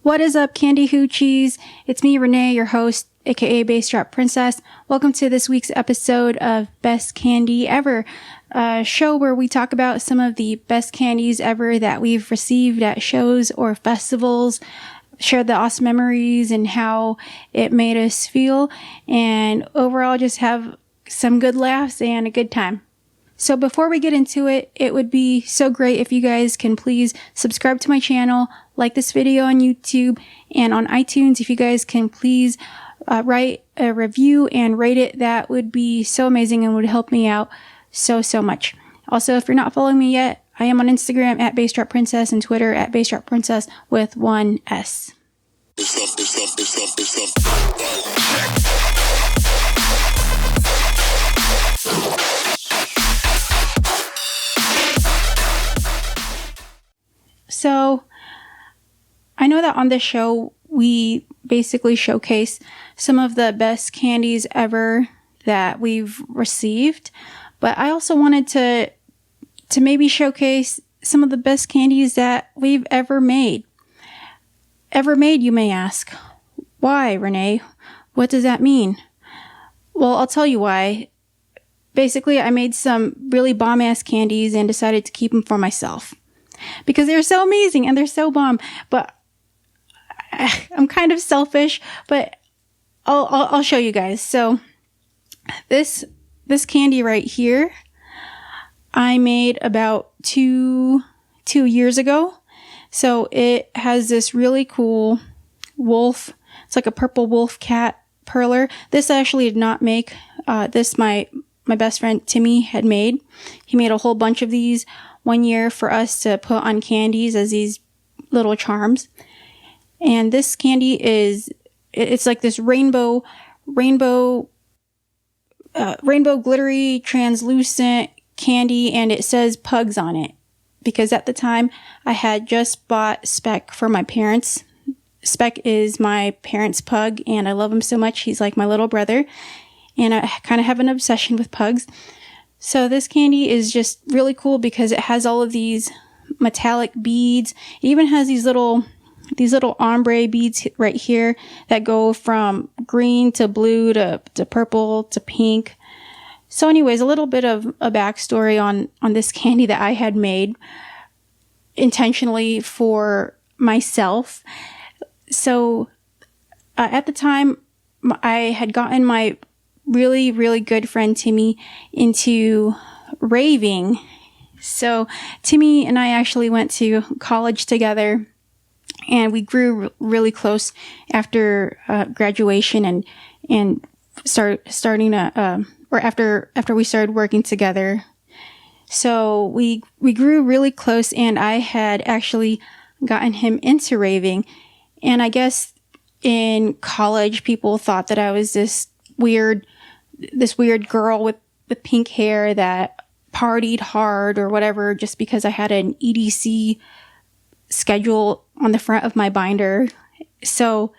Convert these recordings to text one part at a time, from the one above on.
What is up, Kandi Hoochies? It's me, Renee, your host, aka Bassdropprincess. Welcome to this week's episode of Best Kandi Ever, a show where we talk about some of the best candies ever that we've received at shows or festivals, share the awesome memories and how it made us feel, and overall just have some good laughs and a good time. So before we get into it, it would be so great if you guys can please subscribe to my channel, like this video on YouTube, and on iTunes, if you guys can please write a review and rate it. That would be so amazing and would help me out so much. Also, if you're not following me yet, I am on Instagram at Bassdropprincess and Twitter at Bassdropprincess with one S. So, I know that on this show, we basically showcase some of the best candies ever that we've received, but I also wanted to maybe showcase some of the best candies that we've ever made. Ever made, you may ask. Why, Renee? What does that mean? Well, I'll tell you why. Basically, I made some really bomb-ass candies and decided to keep them for myself, because they're so amazing and they're so bomb. But I'm kind of selfish, but I'll show you guys. So this candy right here, I made about two years ago. So it has this really cool wolf. It's like a purple wolf cat perler. This I actually did not make. This my best friend Timmy had made. He made a whole bunch of these one year for us to put on candies as these little charms. And this candy it's like this rainbow glittery translucent candy, and it says Pugs on it, because at the time I had just bought Speck for my parents. Speck is my parents' pug, and I love him so much. He's like my little brother, and I kind of have an obsession with pugs. So this candy is just really cool because it has all of these metallic beads. It even has these little ombre beads right here that go from green to blue to purple to pink. So anyways, a little bit of a backstory on this candy that I had made intentionally for myself. So at the time, I had gotten my really good friend Timmy into raving. So Timmy and I actually went to college together, and we grew really close after graduation and starting to or after we started working together. So we grew really close, and I had actually gotten him into raving. And I guess in college, people thought that I was this weird girl with pink hair that partied hard or whatever, just because I had an EDC schedule on the front of my binder. So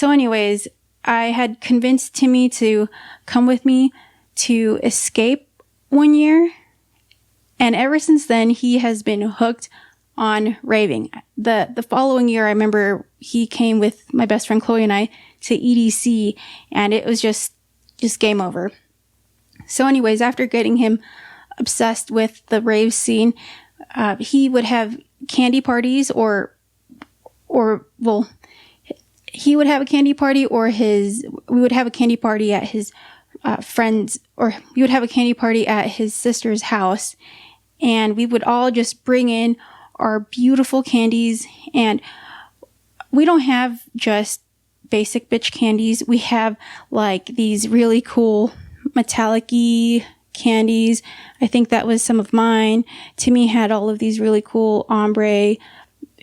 anyways, I had convinced Timmy to come with me to Escape one year, and ever since then he has been hooked on raving. The following year, I remember he came with my best friend Chloe and I to EDC, and it was just game over. So anyways, after getting him obsessed with the rave scene, he would have candy parties or he would have a candy party, or we would have a candy party at his friends, or we would have a candy party at his sister's house, and we would all just bring in our beautiful candies. And we don't have just basic bitch candies. We have like these really cool metallic-y candies. I think that was some of mine. Timmy had all of these really cool ombre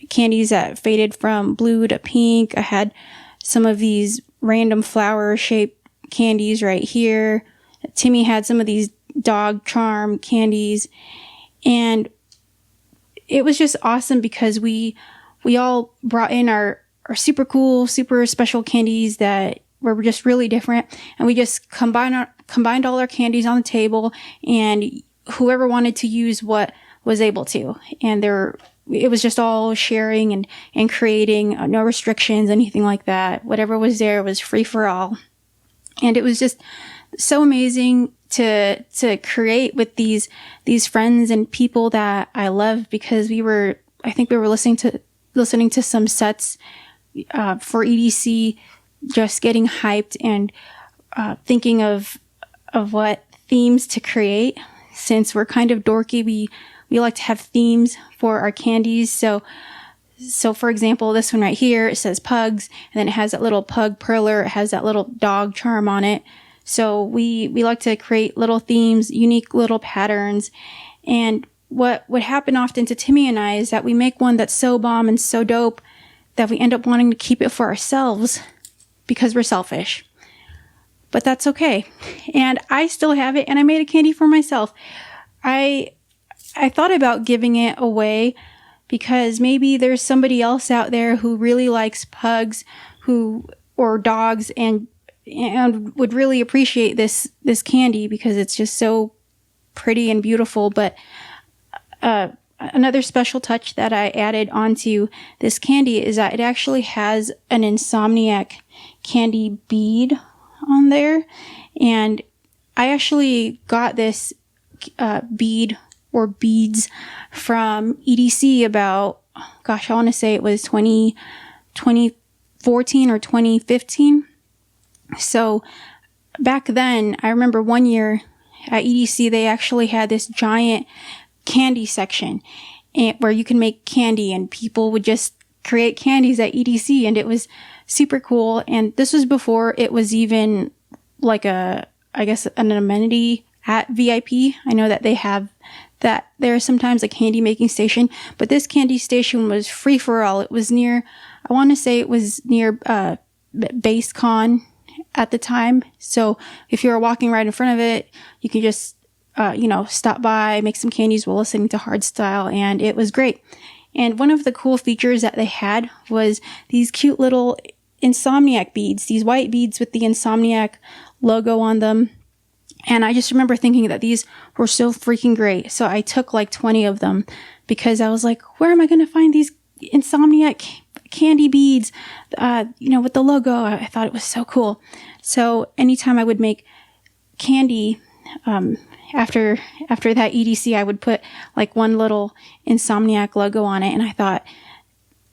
candies that faded from blue to pink. I had some of these random flower shaped candies right here. Timmy had some of these dog charm candies, and it was just awesome because we all brought in our super cool, super special candies that were just really different, and we just combined all our candies on the table, and whoever wanted to use what was able to. And there it was just all sharing and creating, no restrictions, anything like that. Whatever was there was free for all. And it was just so amazing to create with these friends and people that I love, because I think we were listening to some sets for EDC, just getting hyped and thinking of what themes to create. Since we're kind of dorky, we like to have themes for our candies. So for example, this one right here, it says pugs, and then it has that little pug perler. It has that little dog charm on it. So we like to create little themes, unique little patterns. And what would happen often to Timmy and I is that we make one that's so bomb and so dope that we end up wanting to keep it for ourselves because we're selfish. But that's okay. And I still have it, and I made a candy for myself. I thought about giving it away because maybe there's somebody else out there who really likes pugs or dogs and would really appreciate this candy because it's just so pretty and beautiful. But another special touch that I added onto this candy is that it actually has an Insomniac Kandi bead on there. And I actually got this bead or beads from EDC about, I want to say it was 2014 or 2015. So back then, I remember one year at EDC, they actually had this giant candy section where you can make candy, and people would just create candies at EDC, and it was super cool. And this was before it was even like an amenity at VIP. I know that they have that there is sometimes a candy making station, but this candy station was free for all. It was near, I want to say it was near BassCon at the time. So if you were walking right in front of it, you could just, stop by, make some candies while listening to hardstyle, and it was great. And one of the cool features that they had was these cute little Insomniac beads, these white beads with the Insomniac logo on them. And I just remember thinking that these were so freaking great. So I took like 20 of them because I was like, where am I going to find these Insomniac candy beads, with the logo? I thought it was so cool. So anytime I would make candy, after that EDC, I would put like one little Insomniac logo on it. And I thought,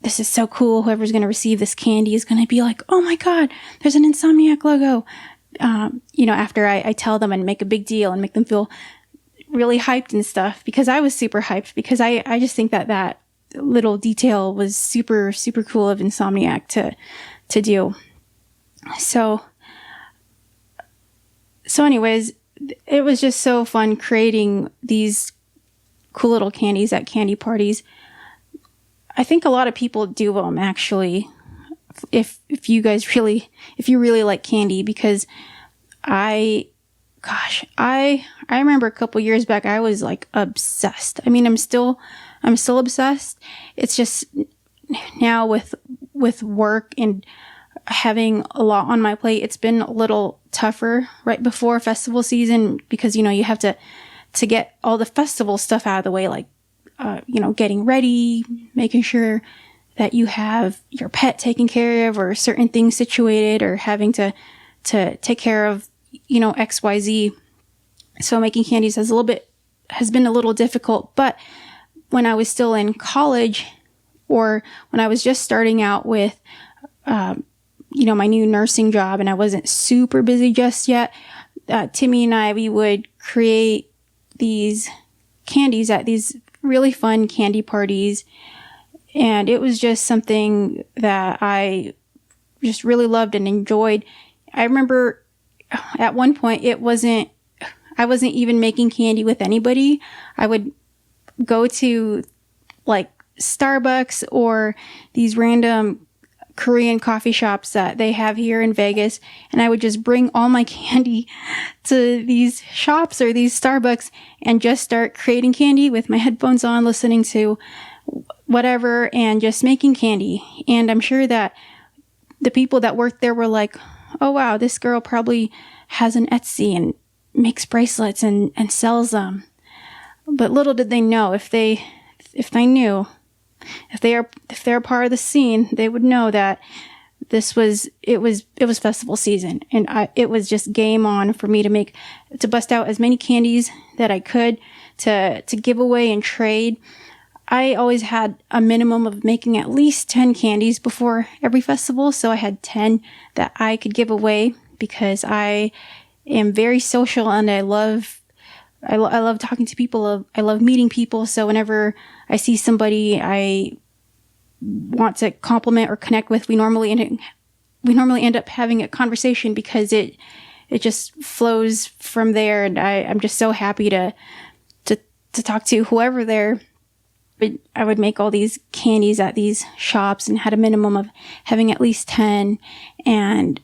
this is so cool. Whoever's going to receive this candy is going to be like, oh my God, there's an Insomniac logo. After I tell them and make a big deal and make them feel really hyped and stuff, because I was super hyped, because I just think that little detail was super, super cool of Insomniac to do. So anyways, it was just so fun creating these cool little candies at candy parties. I think a lot of people do them actually, if you really like candy, because I remember a couple years back, I was like obsessed. I mean, I'm still obsessed. It's just now with work and having a lot on my plate, it's been a little tougher right before festival season, because, you have to get all the festival stuff out of the way, like, getting ready, making sure that you have your pet taken care of, or certain things situated, or having to take care of, XYZ. So making candies has been a little difficult. But when I was still in college, or when I was just starting out with, my new nursing job, and I wasn't super busy just yet, Timmy and I, we would create these candies at these really fun candy parties. And it was just something that I just really loved and enjoyed. I remember at one point I wasn't even making candy with anybody. I would go to like Starbucks or these random Korean coffee shops that they have here in Vegas, and I would just bring all my candy to these shops or these Starbucks and just start creating candy with my headphones on, listening to whatever, and just making candy. And I'm sure that the people that worked there were like, oh wow, this girl probably has an Etsy and makes bracelets and sells them. But little did they know, if they knew, if they're part of the scene, they would know that it was festival season, and it was just game on for me to bust out as many candies that I could to give away and trade. I always had a minimum of making at least 10 candies before every festival, so I had 10 that I could give away because I am very social and I love talking to people. I love meeting people. So whenever I see somebody I want to compliment or connect with, we normally end up having a conversation because it just flows from there. And I'm just so happy to talk to whoever there. But I would make all these candies at these shops and had a minimum of having at least 10. And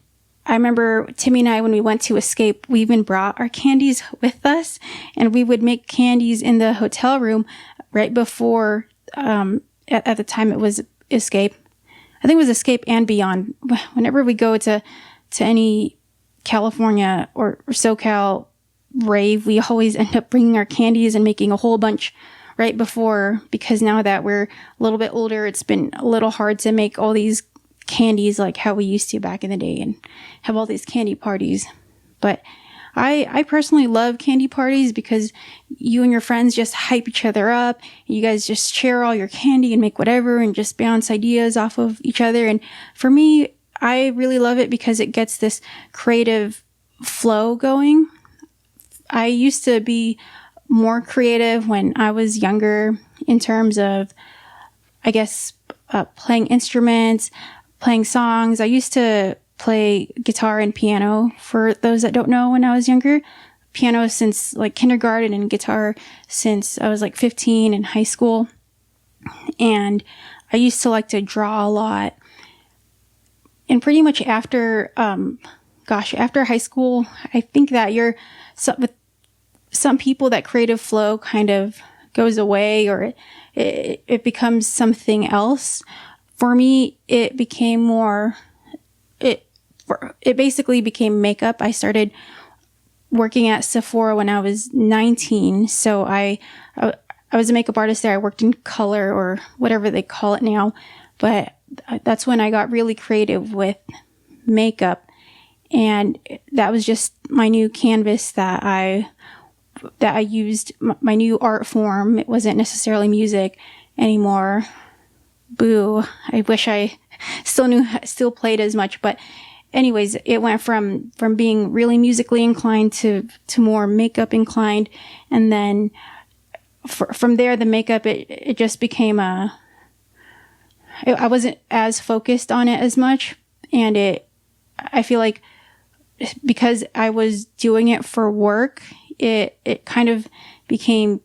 I remember Timmy and I, when we went to Escape, we even brought our candies with us, and we would make candies in the hotel room right before, at the time it was Escape. I think it was Escape and Beyond. Whenever we go to any California or SoCal rave, we always end up bringing our candies and making a whole bunch right before, because now that we're a little bit older, it's been a little hard to make all these candies like how we used to back in the day and have all these candy parties. But I personally love candy parties because you and your friends just hype each other up. You guys just share all your candy and make whatever and just bounce ideas off of each other. And for me, I really love it because it gets this creative flow going. I used to be more creative when I was younger in terms of, I guess, playing instruments, playing songs. I used to play guitar and piano, for those that don't know, when I was younger. Piano since like kindergarten and guitar since I was like 15 in high school. And I used to like to draw a lot. And pretty much after high school, I think that with some people, that creative flow kind of goes away, or it becomes something else. For me, it became more, it basically became makeup. I started working at Sephora when I was 19. So I was a makeup artist there. I worked in color, or whatever they call it now. But that's when I got really creative with makeup. And that was just my new canvas that I used, my new art form. It wasn't necessarily music anymore. Boo. I wish I still played as much. But anyways, it went from being really musically inclined to more makeup inclined. And then from there, the makeup, it just became I wasn't as focused on it as much. And I feel like because I was doing it for work, it kind of became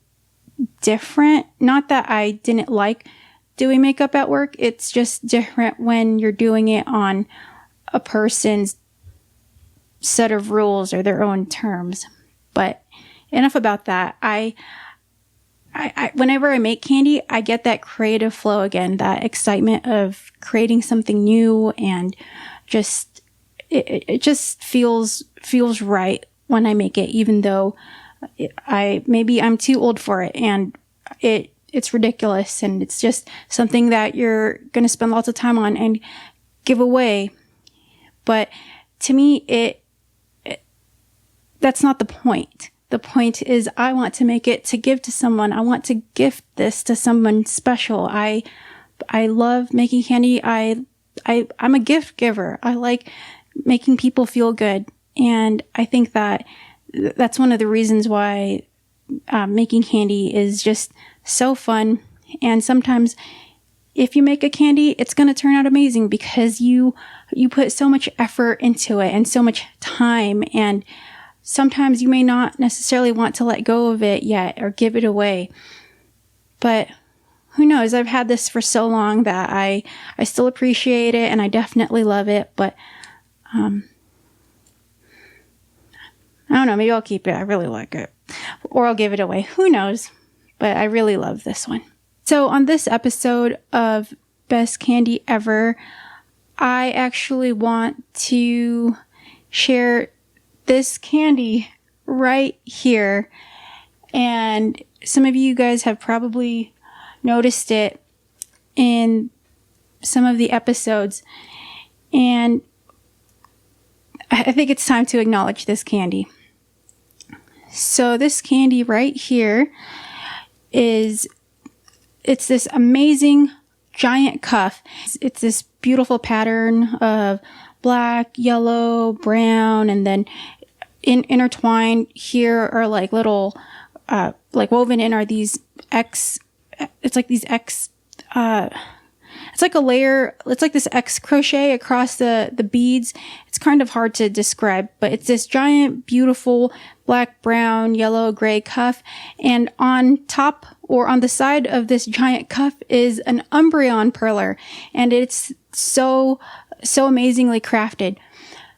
different. Not that I didn't like doing makeup at work. It's just different when you're doing it on a person's set of rules or their own terms. But enough about that. I whenever I make candy, I get that creative flow again, that excitement of creating something new, and just it just feels right when I make it, even though maybe I'm too old for it, and it's ridiculous, and it's just something that you're going to spend lots of time on and give away. But to me, that's not the point. The point is I want to make it to give to someone. I want to gift this to someone special. I love making candy. I'm a gift giver. I like making people feel good. And I think that's one of the reasons why making candy is just so fun. And sometimes if you make a candy, it's going to turn out amazing because you put so much effort into it and so much time. And sometimes you may not necessarily want to let go of it yet or give it away. But who knows? I've had this for so long that I still appreciate it, and I definitely love it. But I don't know, maybe I'll keep it. I really like it. Or I'll give it away. Who knows? But I really love this one. So on this episode of Best Kandi Ever, I actually want to share this candy right here. And some of you guys have probably noticed it. in some of the episodes, and I think it's time to acknowledge this Kandi. So this Kandi right here it's this amazing giant cuff. It's this beautiful pattern of black, yellow, brown, and then intertwined here are like little, like woven in are these it's like these it's like a layer, it's like this X crochet across the beads. It's kind of hard to describe, but it's this giant, beautiful black, brown, yellow, gray cuff. And on top or on the side of this giant cuff is an Umbreon perler. And it's so amazingly crafted.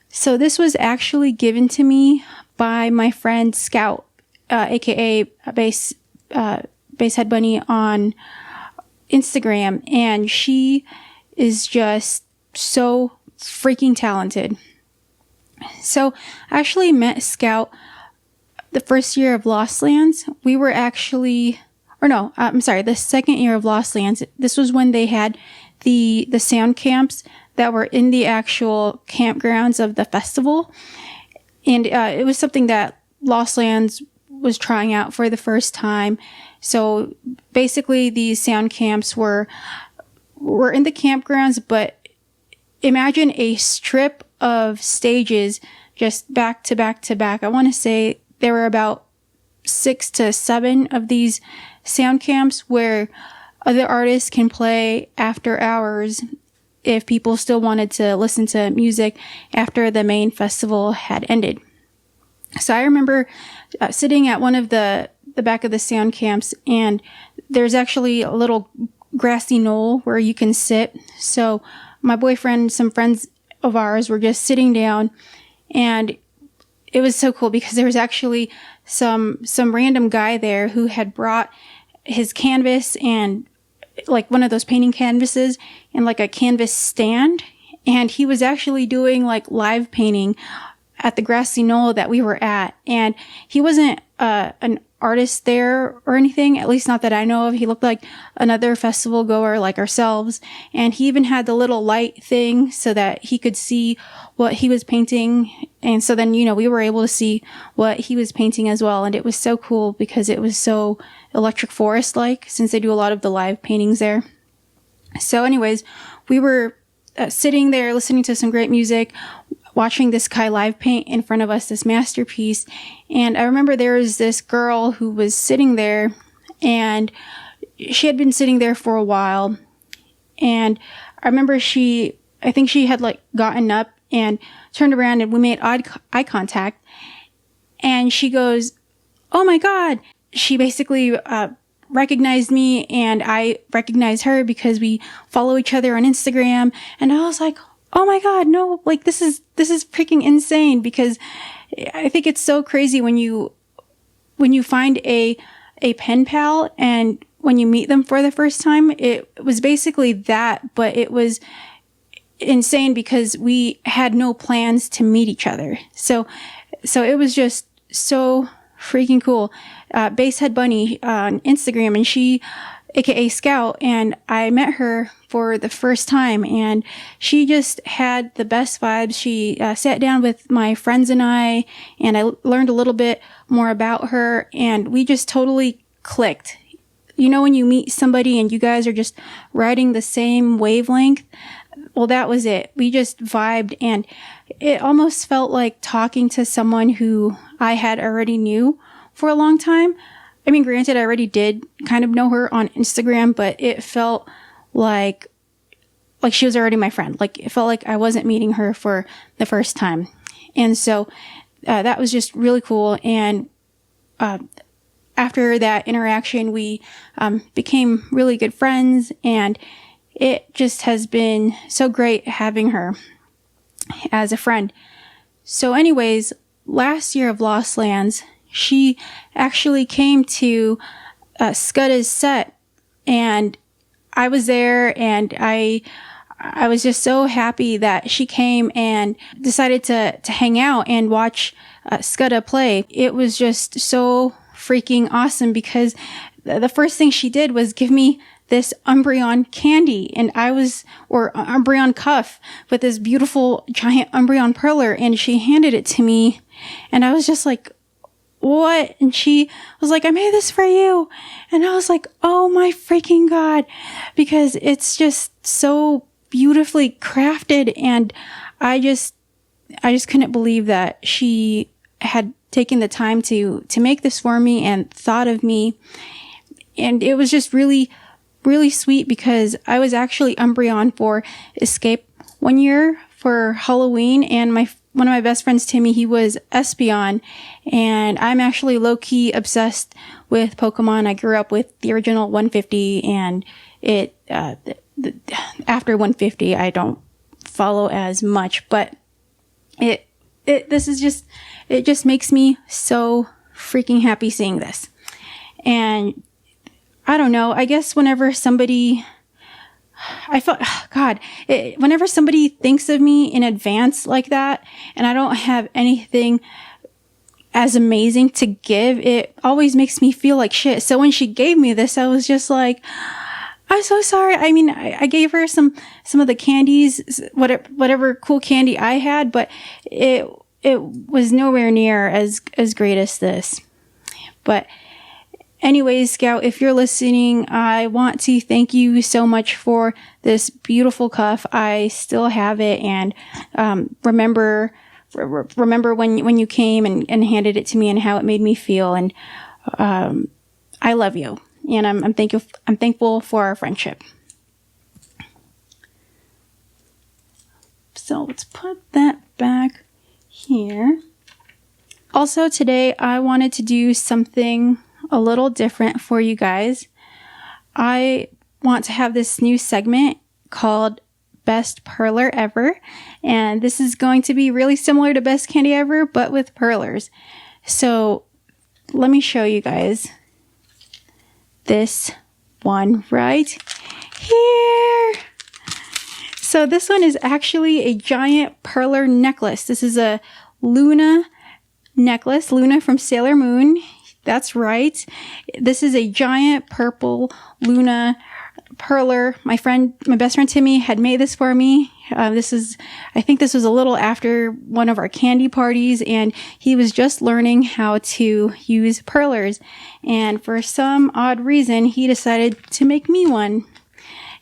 So this was actually given to me by my friend Scout, aka Basshead Bunny on Instagram, and she is just so freaking talented. So I actually met Scout the first year of Lost Lands. We were actually, the second year of Lost Lands. This was when they had the sound camps that were in the actual campgrounds of the festival. And it was something that Lost Lands was trying out for the first time. So basically these sound camps were in the campgrounds, but imagine a strip of stages just back to back to back. I want to say there were about 6 to 7 of these sound camps where other artists can play after hours if people still wanted to listen to music after the main festival had ended. So I remember sitting at one of the back of the sound camps, and there's actually a little grassy knoll where you can sit. So my boyfriend, some friends of ours were just sitting down, and it was so cool because there was actually some random guy there who had brought his canvas and like one of those painting canvases and like a canvas stand, and he was actually doing like live painting at the grassy knoll that we were at. And he wasn't an artist there or anything, at least not that I know of. He looked like another festival goer like ourselves. And he even had the little light thing so that he could see what he was painting. And so then, we were able to see what he was painting as well. And it was so cool because it was so Electric Forest-like, since they do a lot of the live paintings there. So anyways, we were sitting there listening to some great music, watching this guy live paint in front of us, this masterpiece. And I remember there was this girl who was sitting there, and she had been sitting there for a while. And I remember I think she had like gotten up and turned around, and we made eye contact. And she goes, "Oh my God." She basically recognized me, and I recognized her because we follow each other on Instagram. And I was like, oh my God, no, like this is freaking insane, because I think it's so crazy when you find a pen pal, and when you meet them for the first time. It was basically that, but it was insane because we had no plans to meet each other. So it was just so freaking cool. Basshead Bunny on Instagram, and she, aka Scout, and I met her for the first time, and she just had the best vibes. She sat down with my friends and I learned a little bit more about her, and we just totally clicked. When you meet somebody and you guys are just riding the same wavelength, well, that was it. We just vibed, and it almost felt like talking to someone who I had already knew for a long time. I mean, granted, I already did kind of know her on Instagram, but it felt like she was already my friend. Like, it felt like I wasn't meeting her for the first time. And so that was just really cool. And after that interaction, we became really good friends, and it just has been so great having her as a friend. So anyways, last year of Lost Lands, she actually came to Skudda's set, and I was there, and I was just so happy that she came and decided to hang out and watch Skudda play. It was just so freaking awesome because the first thing she did was give me this Umbreon candy, and or Umbreon cuff with this beautiful giant Umbreon perler, and she handed it to me, and I was just like, what? And she was like, I made this for you. And I was like, oh my freaking God, because it's just so beautifully crafted. And I just couldn't believe that she had taken the time to make this for me and thought of me. And it was just really, really sweet, because I was actually Umbreon for Escape one year for Halloween, and one of my best friends, Timmy, he was Espeon, and I'm actually low-key obsessed with Pokemon. I grew up with the original 150, and after 150, I don't follow as much, but it just makes me so freaking happy seeing this. And I don't know, I guess whenever somebody whenever somebody thinks of me in advance like that, and I don't have anything as amazing to give, it always makes me feel like shit. So when she gave me this, I was just like, I'm so sorry. I mean, I gave her some of the candies, whatever cool candy I had, but it was nowhere near as great as this. But anyways, Scout, if you're listening, I want to thank you so much for this beautiful cuff. I still have it, and remember when you came and handed it to me and how it made me feel. And I love you, and I'm thankful for our friendship. So let's put that back here. Also, today I wanted to do something a little different for you guys. I want to have this new segment called Best Perler Ever, and this is going to be really similar to Best Kandi Ever, but with perlers. So let me show you guys this one right here. So this one is actually a giant perler necklace. This is a Luna necklace, Luna from Sailor Moon. That's right. This is a giant purple Luna perler. My best friend Timmy had made this for me. I think this was a little after one of our candy parties, and he was just learning how to use perlers. And for some odd reason, he decided to make me one.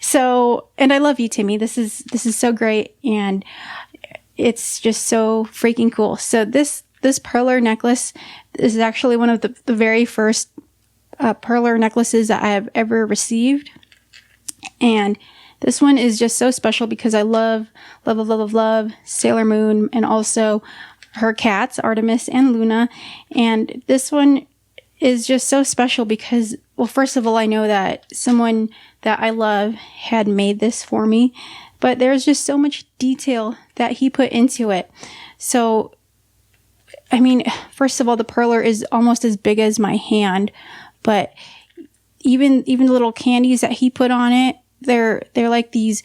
So, and I love you, Timmy. This is so great, and it's just so freaking cool. So this perler necklace is actually one of the very first perler necklaces that I have ever received. And this one is just so special because I love Sailor Moon, and also her cats, Artemis and Luna. And this one is just so special because, well, first of all, I know that someone that I love had made this for me, but there's just so much detail that he put into it. So, I mean, first of all, the perler is almost as big as my hand, but even the little candies that he put on it, they're like these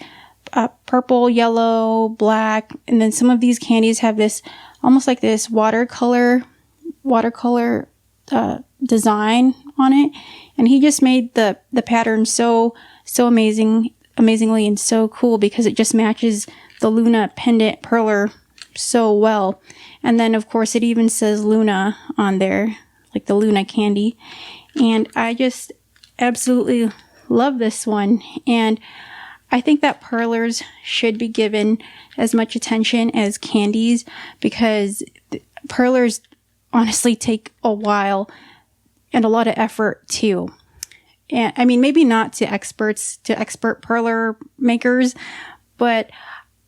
purple, yellow, black, and then some of these candies have this almost like this watercolor design on it, and he just made the pattern so amazingly and so cool because it just matches the Luna pendant perler so well. And then of course it even says Luna on there, like the Luna candy. And I just absolutely love this one. And I think that perlers should be given as much attention as candies, because perlers honestly take a while and a lot of effort too. And I mean, maybe not to expert perler makers, but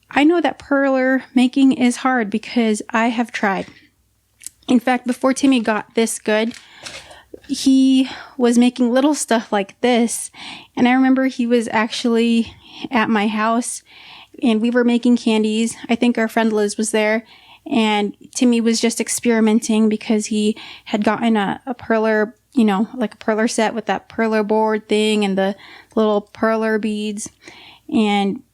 I know that perler making is hard because I have tried. In fact, before Timmy got this good, he was making little stuff like this. And I remember he was actually at my house and we were making candies. I think our friend Liz was there, and Timmy was just experimenting because he had gotten a perler, like a perler set with that perler board thing and the little perler beads. And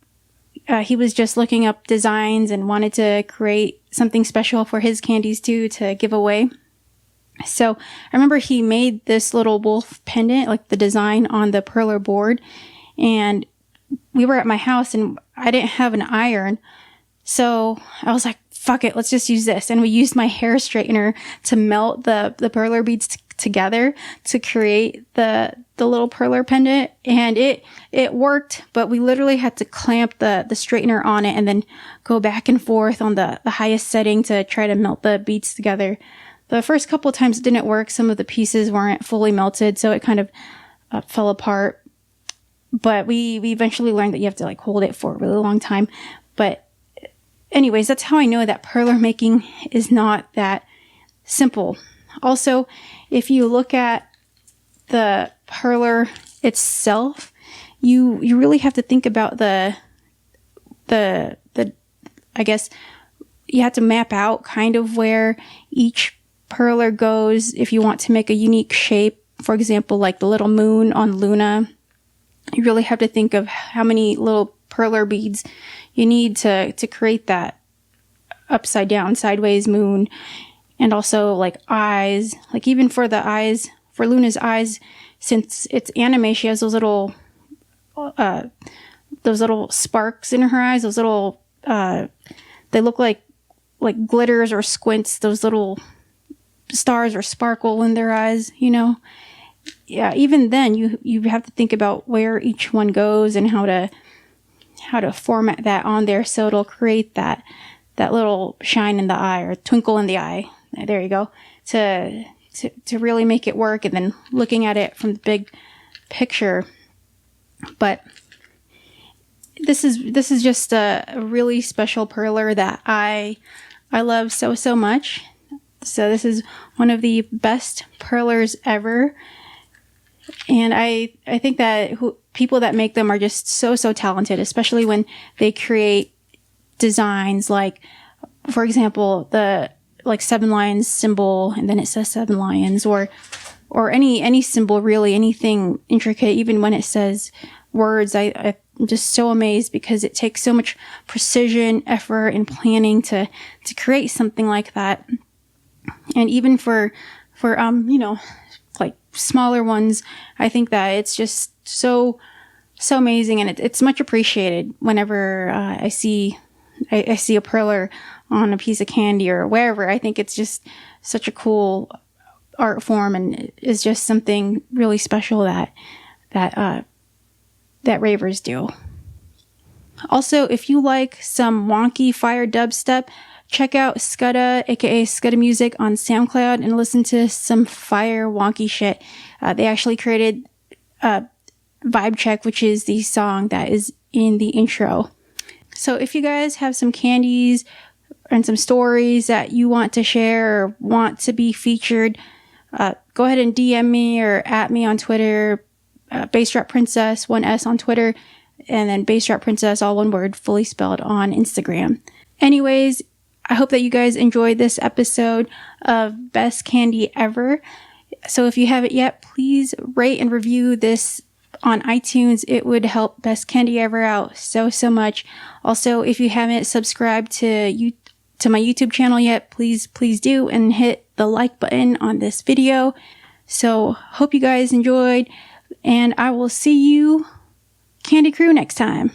he was just looking up designs and wanted to create something special for his candies too, to give away. So I remember he made this little wolf pendant, like the design on the perler board, and we were at my house and I didn't have an iron. So I was like, fuck it, let's just use this. And we used my hair straightener to melt the perler beads together to create the little perler pendant. And it worked, but we literally had to clamp the straightener on it and then go back and forth on the highest setting to try to melt the beads together. The first couple of times it didn't work. Some of the pieces weren't fully melted, so it kind of fell apart. But we eventually learned that you have to like hold it for a really long time. But anyways, that's how I know that perler making is not that simple. Also, if you look at the perler itself, you really have to think about the I guess you have to map out kind of where each perler goes if you want to make a unique shape. For example, like the little moon on Luna. You really have to think of how many little perler beads you need to create that upside down, sideways moon. And also like eyes, like even for the eyes, for Luna's eyes, since it's anime, she has those little sparks in her eyes, those little, they look like glitters or squints, those little stars or sparkle in their eyes, you know? Yeah, even then you have to think about where each one goes and how to format that on there so it'll create that little shine in the eye or twinkle in the eye. There you go. To really make it work, and then looking at it from the big picture. But this is just a really special perler that I love so much. So this is one of the best perlers ever. And I think that people that make them are just so talented, especially when they create designs like, for example, the like 7 lions symbol, and then it says 7 lions, or any symbol, really, anything intricate, even when it says words. I'm just so amazed because it takes so much precision, effort, and planning to create something like that. And even for you know, like smaller ones, I think that it's just so amazing, and it's much appreciated whenever I see a perler on a piece of candy or wherever. I think it's just such a cool art form, and is just something really special that ravers do. Also, if you like some wonky fire dubstep, check out Skudda, aka Skudda Music, on SoundCloud and listen to some fire wonky shit. They actually created Vibe Check, which is the song that is in the intro. So if you guys have some candies and some stories that you want to share or want to be featured, go ahead and DM me or at me on Twitter, Bassdropprincess, 1S on Twitter, and then Bassdropprincess, all one word, fully spelled, on Instagram. Anyways, I hope that you guys enjoyed this episode of Best Kandi Ever. So if you haven't yet, please rate and review this on iTunes. It would help Best Kandi Ever out so much. Also, if you haven't subscribed to my YouTube channel yet, please do, and hit the like button on this video. So hope you guys enjoyed, and I will see you, Kandi Crew, next time.